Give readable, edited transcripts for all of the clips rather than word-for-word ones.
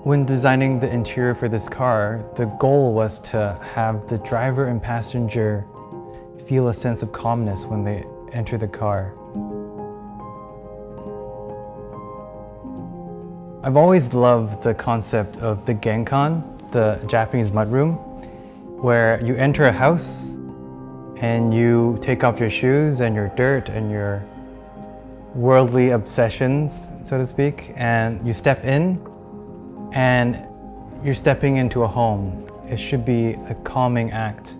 When designing the interior for this car, the goal was to have the driver and passenger feel a sense of calmness when they enter the car. I've always loved the concept of the genkan, the Japanese mudroom, where you enter a house and you take off your shoes and your dirt and your worldly obsessions, so to speak, and you step in and you're stepping into a home. It should be a calming act.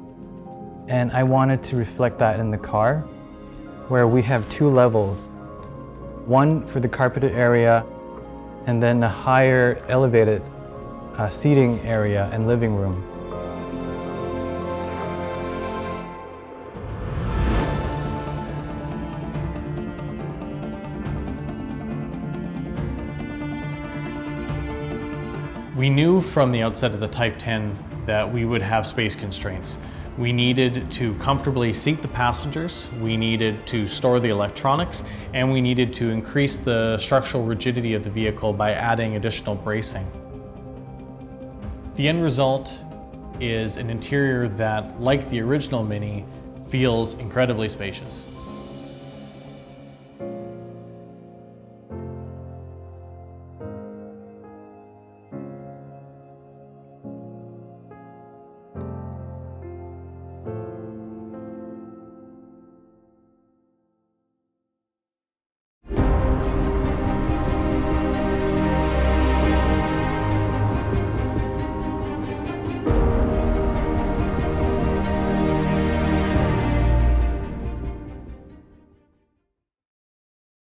And I wanted to reflect that in the car, where we have two levels. One for the carpeted area, and then a higher elevated seating area and living room. We knew from the outset of the Type 10 that we would have space constraints. We needed to comfortably seat the passengers, we needed to store the electronics, and we needed to increase the structural rigidity of the vehicle by adding additional bracing. The end result is an interior that, like the original Mini, feels incredibly spacious.